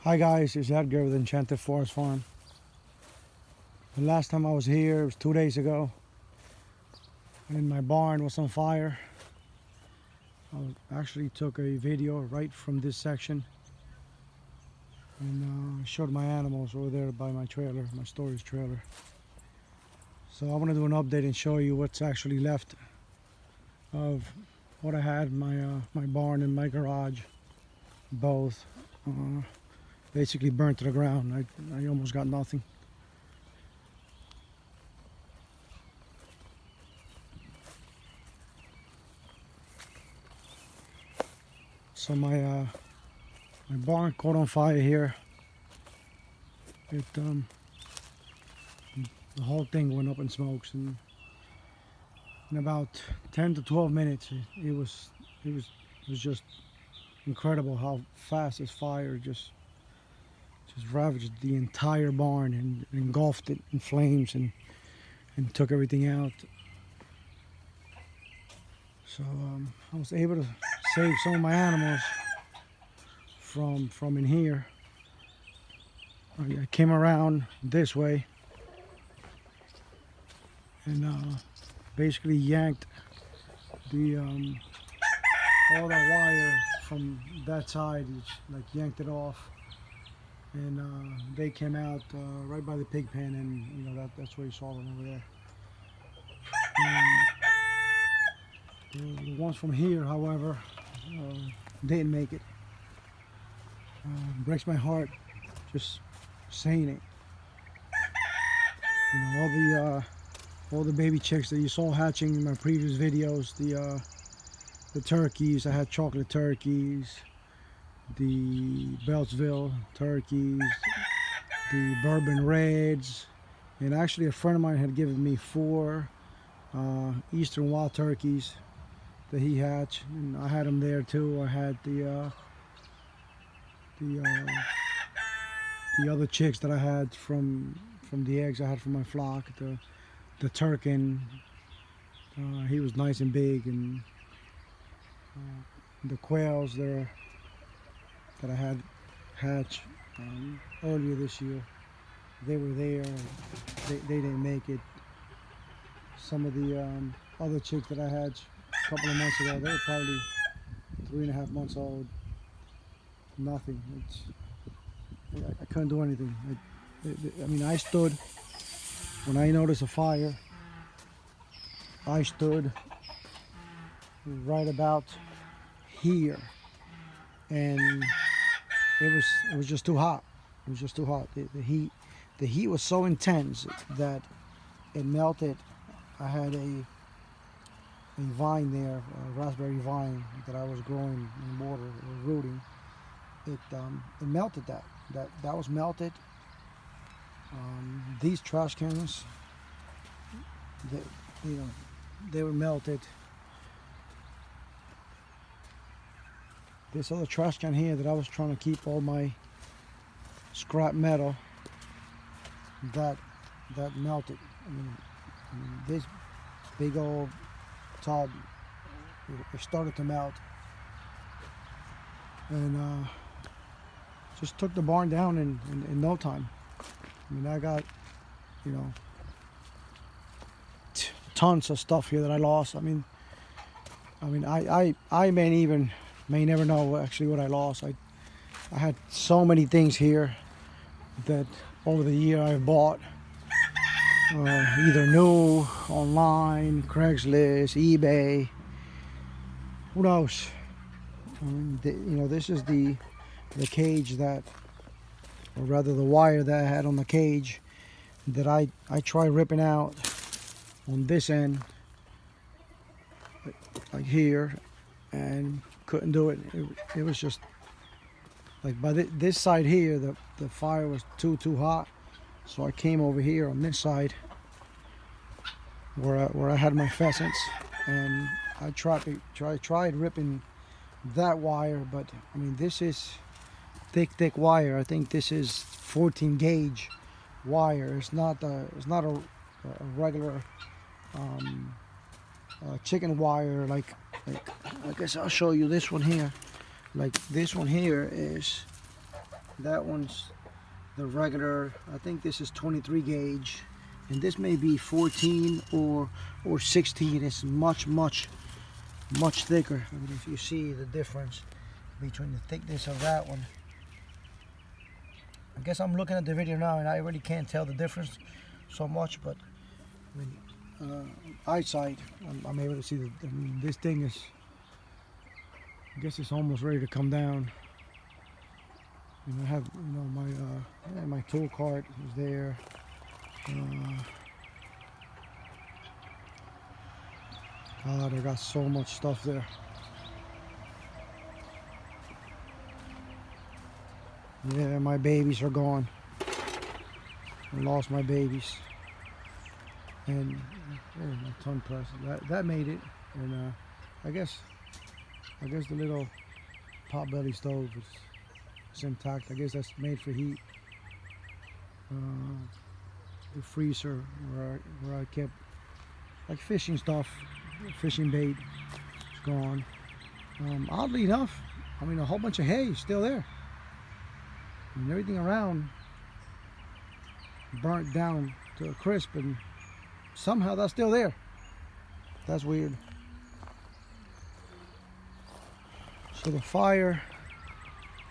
Hi guys, it's Edgar with Enchanted Forest Farm. The last time I was here was 2 days ago, and my barn was on fire. I actually took a video right from this section and showed my animals over there by my trailer, my storage trailer. So I want to do an update and show you what's actually left of what I had in my barn and my garage, both basically burnt to the ground. I almost got nothing. So my barn caught on fire here. The whole thing went up in smokes, and in about 10 to 12 minutes, it was just incredible how fast this fire just ravaged the entire barn and engulfed it in flames and took everything out. So I was able to save some of my animals from in here. I came around this way and basically yanked the all that wire from that side, like yanked it off, and they came out right by the pig pen, and that's where you saw them over there. The ones from here, however, didn't make it. Breaks my heart just saying it. All the baby chicks that you saw hatching in my previous videos, the turkeys, I had chocolate turkeys, the Beltsville turkeys, the bourbon reds, and actually a friend of mine had given me 4 eastern wild turkeys that he hatched, and I had them there too. I had the other chicks that I had from the eggs I had from my flock. The Turkin, he was nice and big, and the quails there that I had hatched earlier this year, they were there. They didn't make it. Some of the other chicks that I hatched a couple of months ago, they were probably 3.5 months old. Nothing. I couldn't do anything. I mean, I stood, when I noticed a fire, I stood right about here, and it was just too hot. It was just too hot. The heat was so intense that it melted. I had a vine there, a raspberry vine that I was growing in water, rooting. It melted that was melted. These trash cans, they were melted. This other trash can here that I was trying to keep all my scrap metal, that melted. I mean this big old tub, it started to melt, and just took the barn down in no time. I mean, I got, tons of stuff here that I lost. I mean, I may never know actually what I lost. I had so many things here that over the year I've bought, either new, online, Craigslist, eBay, who knows. I mean, this is the cage that, or rather the wire that I had on the cage that I tried ripping out on this end, like here, and couldn't do it. It was just like by this side here, the fire was too hot, so I came over here on this side where I had my pheasants, and I tried ripping that wire, but I mean, this is thick wire. I think this is 14 gauge wire. It's not a regular chicken wire. Like I guess I'll show you this one here. Like this one here is That one's the regular. I think this is 23 gauge, and this may be 14 or 16. It's much thicker. I mean, if you see the difference between the thickness of that one. I guess I'm looking at the video now and I really can't tell the difference so much, but I mean, eyesight, I'm able to see that. I mean, this thing is, I guess it's almost ready to come down. And I have, you know, my tool cart is there. God, I got so much stuff there. Yeah, my babies are gone. I lost my babies. And my ton press. That made it. And I guess the little potbelly stove is intact. I guess that's made for heat. The freezer where I kept like fishing stuff, fishing bait, is gone. Oddly enough, I mean, a whole bunch of hay is still there. And everything around burnt down to a crisp, and somehow that's still there. That's weird. So the fire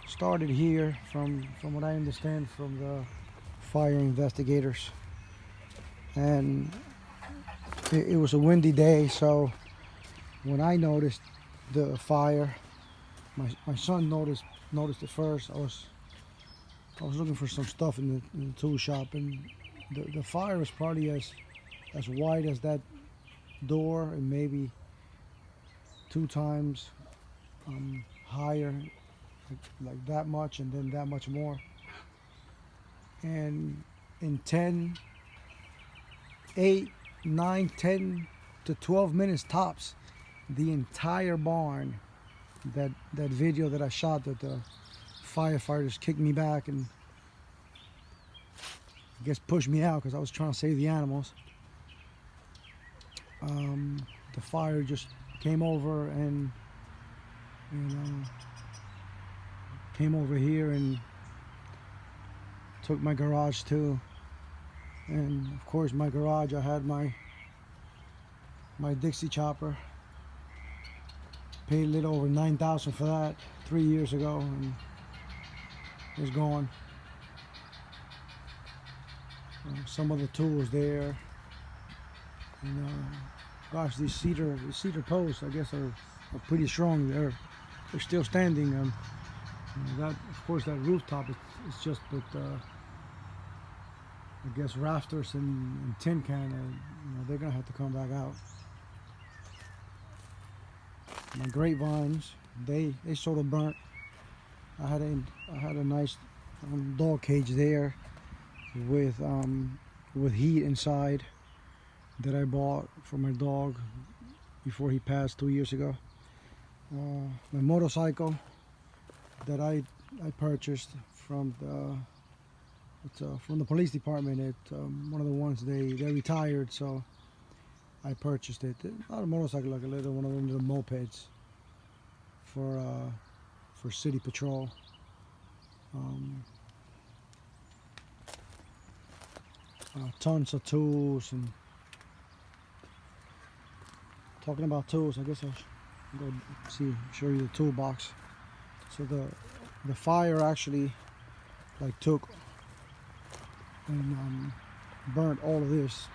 started here, from what I understand from the fire investigators, and it was a windy day. So when I noticed the fire, my son noticed it first. I was looking for some stuff in the tool shop, and the fire was probably as wide as that door, and maybe 2 times higher, like that much, and then that much more. And in 8, 9, 10 to 12 minutes tops, the entire barn, that video that I shot, that the firefighters kicked me back and I guess pushed me out because I was trying to save the animals. The fire just came over and came over here and took my garage too. And of course, my garage, I had my Dixie chopper. Paid a little over $9,000 for that 3 years ago, and it's gone. Some of the tools there, and gosh, these cedar posts, I guess, are pretty strong. They're still standing. That, of course, that rooftop, it's just but I guess rafters and tin can, they're gonna have to come back out. My grapevines, they sort of burnt. I had a nice dog cage there with heat inside that I bought for my dog before he passed 2 years ago. My motorcycle that I purchased from the police department. One of the ones they retired, so I purchased it. Not a motorcycle, like a little one of them little mopeds for city patrol. Tons of tools. And talking about tools, I guess I should go show you the toolbox. So the fire actually took and burnt all of this.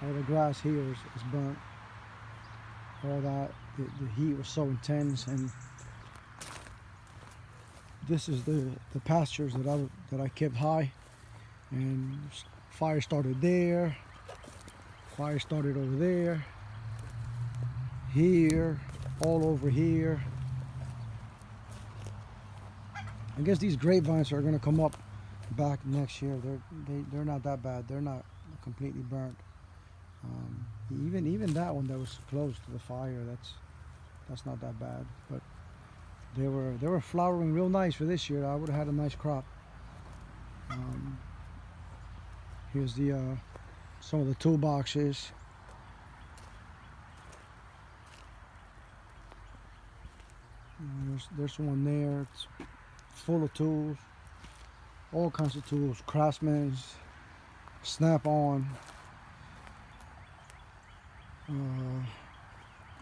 All the grass here is burnt. All that, the heat was so intense, and this is the pastures that I kept high. And fire started there. Fire started over there. Here, all over here. I guess these grapevines are going to come up back next year. They're not that bad. They're not completely burnt. Even that one that was close to the fire, that's not that bad. But they were flowering real nice for this year. I would have had a nice crop. Here's some of the toolboxes. There's one there. It's full of tools. all kinds of tools, Craftsman's, Snap-on,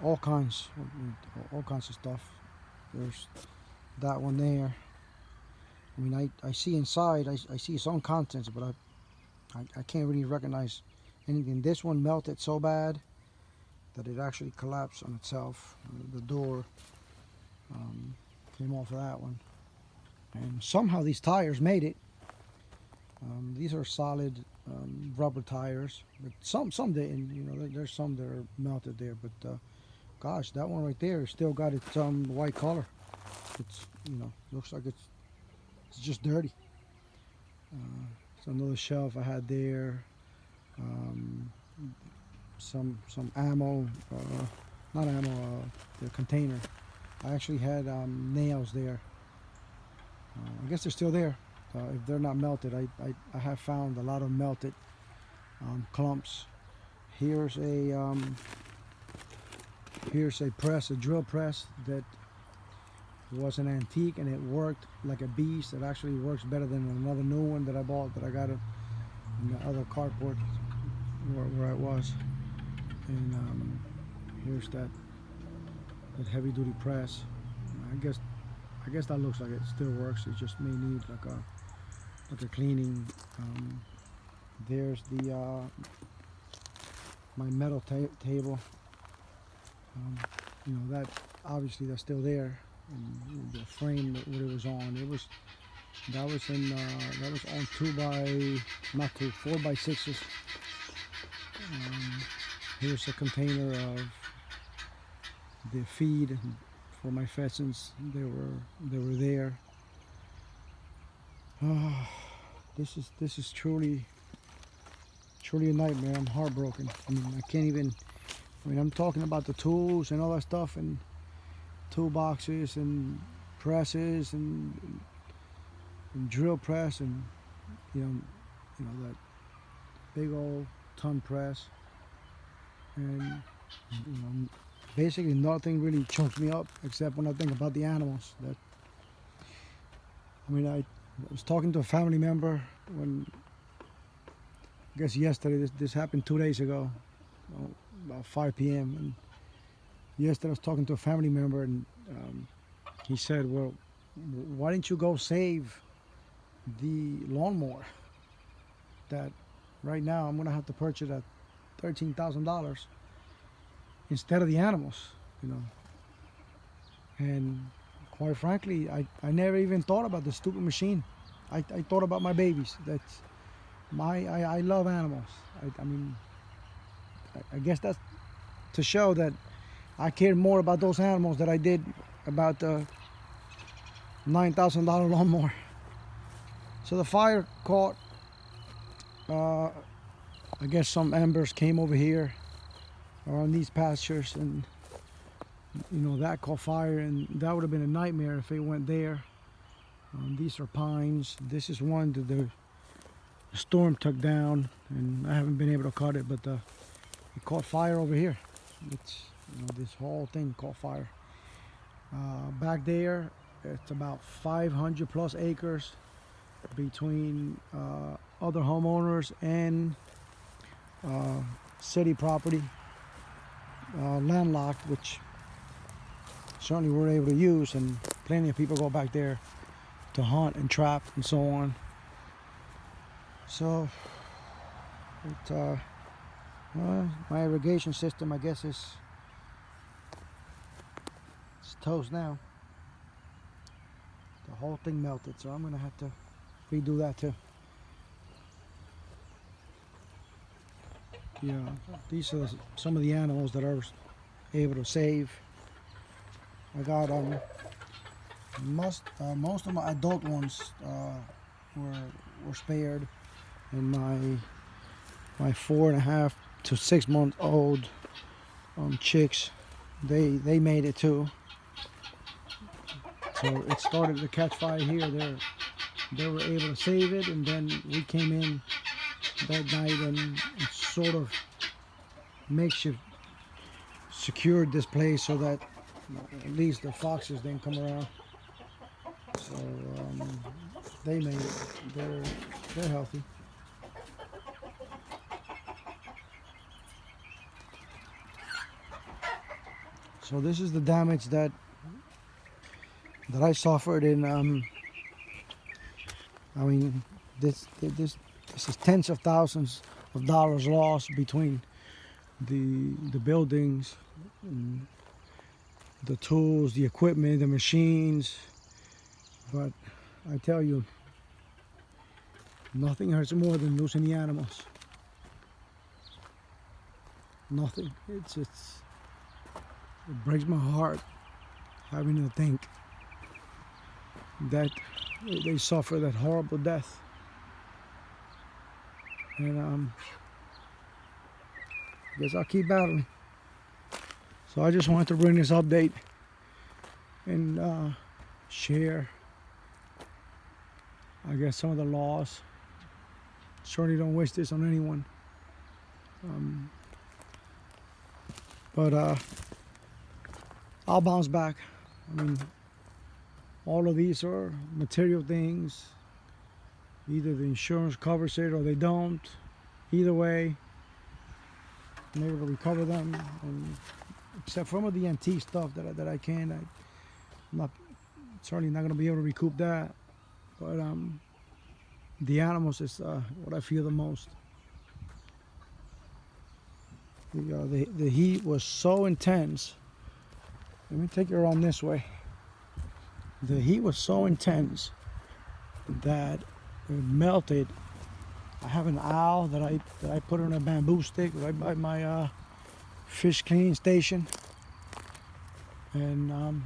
all kinds of stuff. There's that one there. I mean, I see inside, I see some contents, but I can't really recognize anything. This one melted so bad that it actually collapsed on itself. The door came off of that one. And somehow these tires made it. These are solid rubber tires, but some didn't. You know, there's some that are melted there. But gosh, that one right there still got its white color. It's, you know, looks like it's just dirty. So another shelf I had there. Some ammo, not ammo, the container. I actually had nails there. I guess they're still there. If they're not melted, I have found a lot of melted clumps. Here's a press, a drill press that was an antique, and it worked like a beast. It actually works better than another new one that I bought, that I got in the other carport where I was. And here's that heavy duty press. I guess that looks like it still works. It just may need like a cleaning. There's the my metal table. You know, that obviously that's still there. And the frame that it was on, that was on 4x6s. Here's a container of the feed for my pheasants. They were there. This is truly a nightmare. I'm heartbroken. I mean, I can't even. I mean, I'm talking about the tools and all that stuff, and toolboxes and presses and drill press, and you know that big old ton press, and you know, basically nothing really chokes me up except when I think about the animals. That, I mean, I was talking to a family member when, I guess yesterday, this happened 2 days ago, about 5 p.m. and yesterday I was talking to a family member, and he said, well, why didn't you go save the lawnmower that right now I'm gonna have to purchase at $13,000 instead of the animals, you know? And quite frankly, I never even thought about the stupid machine. I thought about my babies. That's I love animals. I mean, I guess that's to show that I cared more about those animals than I did about the $9,000 lawnmower. So the fire caught, I guess some embers came over here around these pastures, and you know, that caught fire, and that would have been a nightmare if it went there. These are pines. This is one that the storm took down, and I haven't been able to cut it, but it caught fire over here. It's, you know, this whole thing caught fire. Back there, it's about 500 plus acres between other homeowners and city property, landlocked, which certainly we're able to use, and plenty of people go back there to hunt and trap and so on. So my irrigation system, I guess, it's toast now. The whole thing melted, so I'm gonna have to redo that too. Yeah, these are some of the animals that I was able to save. I got most of my adult ones were spared, and my 4.5 to 6 month old chicks, they made it too. So it started to catch fire here. They were able to save it, and then we came in that night and sort of makeshift secured this place so that at least the foxes didn't come around. So they made it. They're healthy. So this is the damage that I suffered in. I mean, this is tens of thousands of dollars lost between the buildings, and the tools, the equipment, the machines. But I tell you, nothing hurts more than losing the animals. Nothing. It breaks my heart having to think that they suffer that horrible death. And I guess I'll keep battling. So I just wanted to bring this update and share, I guess, some of the loss. Certainly don't wish this on anyone. But I'll bounce back. I mean, all of these are material things. Either the insurance covers it or they don't. Either way, I'm able to recover them. And except for some of the antique stuff that I can, I'm not certainly not going to be able to recoup that. But the animals is what I feel the most. The heat was so intense. Let me take you around this way. The heat was so intense that it melted. I have an owl that I put on a bamboo stick right by my fish cleaning station, and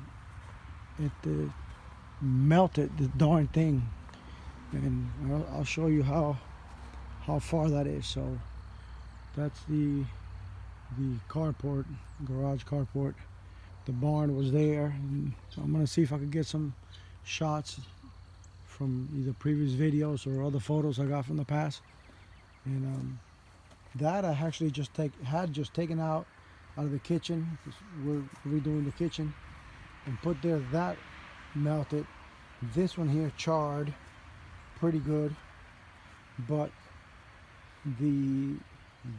it melted the darn thing. And I'll show you how far that is. So that's the carport, garage carport. The barn was there, and I'm gonna see if I could get some shots from either previous videos or other photos I got from the past. And that I actually had just taken out of the kitchen. We're redoing the kitchen, and put there. That melted. This one here charred pretty good, but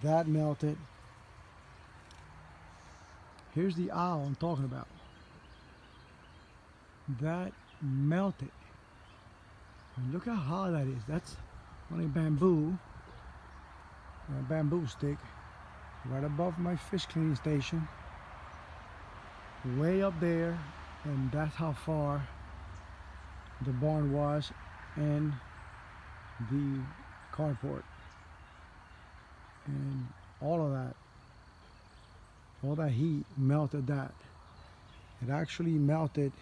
that melted. Here's the owl I'm talking about. That melted. And look how hard that is. That's on a bamboo stick right above my fish cleaning station. Way up there, and that's how far the barn was and the carport. And all that heat melted that. It actually melted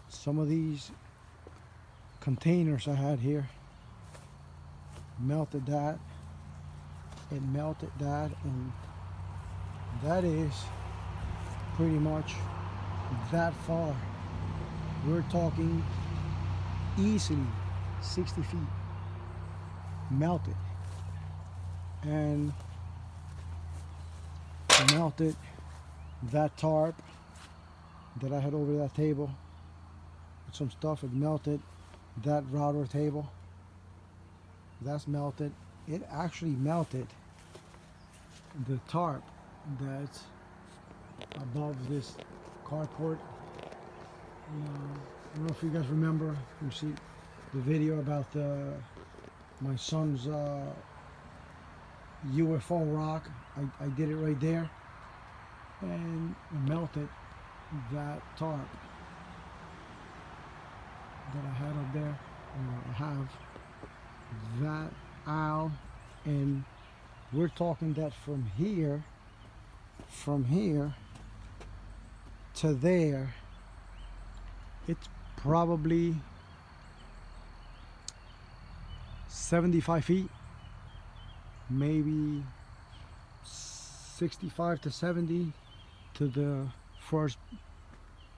some of these containers I had here. Melted that. It melted that, and that is pretty much that far. We're talking easily 60 feet melted. And melted that tarp that I had over that table with some stuff. It melted that router table. That's melted. It actually melted the tarp that's above this carport. I don't know if you guys remember, you see the video about my son's UFO rock. I did it right there, and it melted that tarp that I had up there. I have that owl, and we're talking that from here to there, it's probably 75 feet, maybe 65 to 70 to the first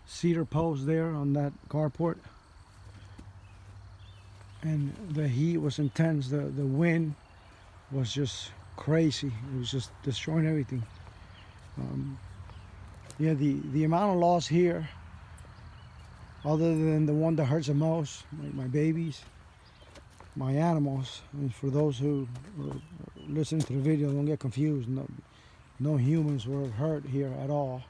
cedar post there on that carport. And the heat was intense. The wind was just crazy. It was just destroying everything. Yeah, the amount of loss here other than the one that hurts the most, my babies, my animals. I mean, for those who are listening to the video, don't get confused. No humans were hurt here at all.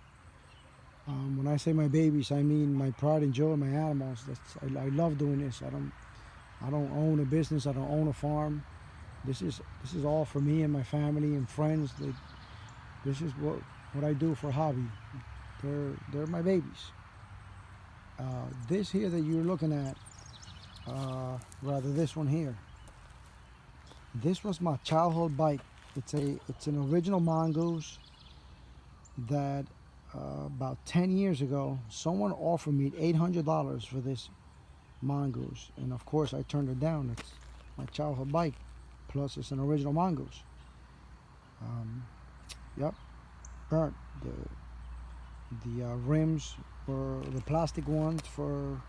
When I say my babies, I mean my pride and joy, my animals. I love doing this. I don't own a business. I don't own a farm. This is all for me and my family and friends. This is what I do for hobby. They're my babies. This here that you're looking at, rather this one here. This was my childhood bike. It's an original Mongoose that about 10 years ago, someone offered me $800 for this Mongoose, and of course I turned it down. It's my childhood bike, plus it's an original Mongoose. Yep, burnt. The rims were the plastic ones for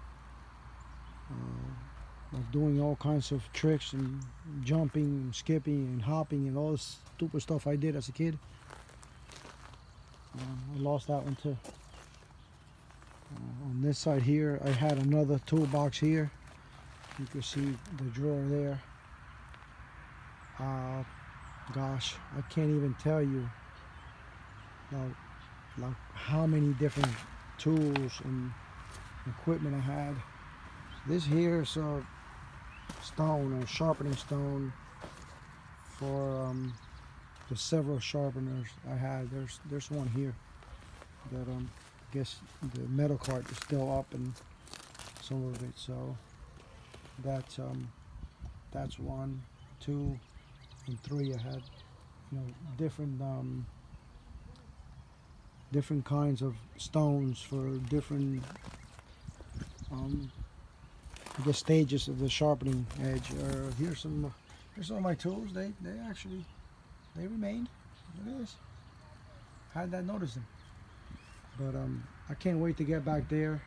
like doing all kinds of tricks and jumping and skipping and hopping and all this stupid stuff I did as a kid. I lost that one too. On this side here, I had another toolbox here. You can see the drawer there. Gosh, I can't even tell you like how many different tools and equipment I had. This here is a stone, a sharpening stone for the several sharpeners I had. There's one here that I guess the metal cart is still up and some of it. So that's 1, 2, and 3. I had, you know, different kinds of stones for different I guess stages of the sharpening edge. Here's some of my tools. They actually remained. Look at this. How did I notice them? But I can't wait to get back there.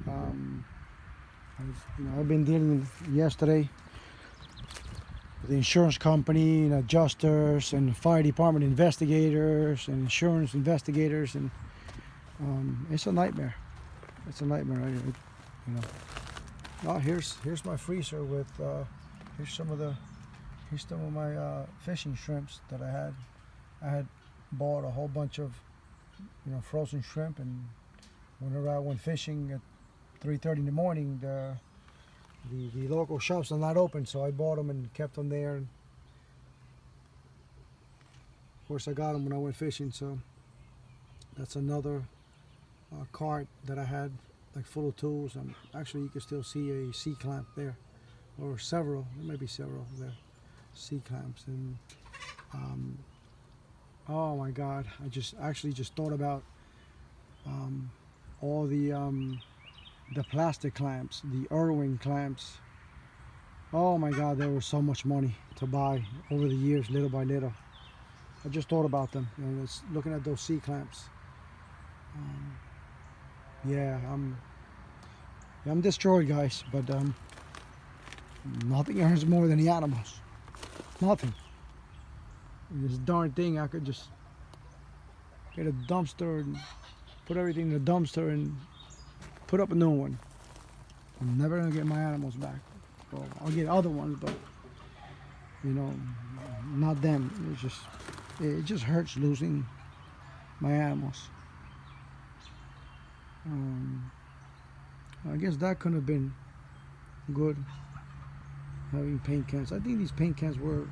I've been dealing yesterday with the insurance company and adjusters and fire department investigators and insurance investigators, and it's a nightmare. It's a nightmare. Oh, here's my freezer with here's some of my fishing shrimps that I had. I had bought a whole bunch of frozen shrimp, and whenever I went fishing at 3:30 in the morning, the local shops are not open, so I bought them and kept them there. And of course, I got them when I went fishing. So that's another cart that I had, like full of tools. And actually, you can still see a C-clamp there, or several. There may be several there, C-clamps. And oh my God, I just thought about all the plastic clamps, the Irwin clamps. Oh my God, there was so much money to buy over the years, little by little. I just thought about them, looking at those C-clamps. Yeah, I'm destroyed, guys, but nothing earns more than the animals. Nothing. This darn thing, I could just get a dumpster and put everything in the dumpster and put up a new one. I'm never gonna get my animals back. Well, I'll get other ones, but not them. It just hurts losing my animals. I guess that could have been good, having paint cans. I think these paint cans were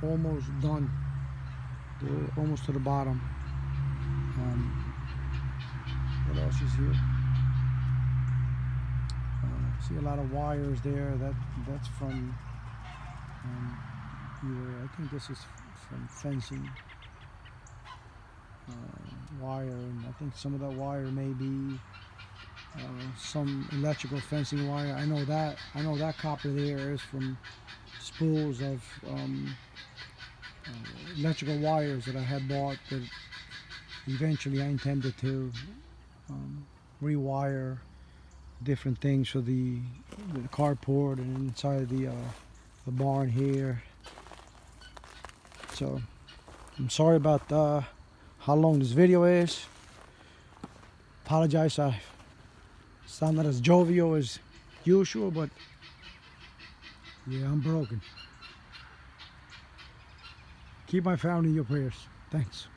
almost done. They're almost to the bottom. What else is here? See a lot of wires there. That's from I think this is from fencing wire, and I think some of that wire may be some electrical fencing wire. I know that copper there is from spools of electrical wires that I had bought that eventually I intended to rewire different things for the carport and inside the barn here. So I'm sorry about how long this video is. Apologize, I So I'm not as jovial as usual, but yeah, I'm broken. Keep my family in your prayers. Thanks.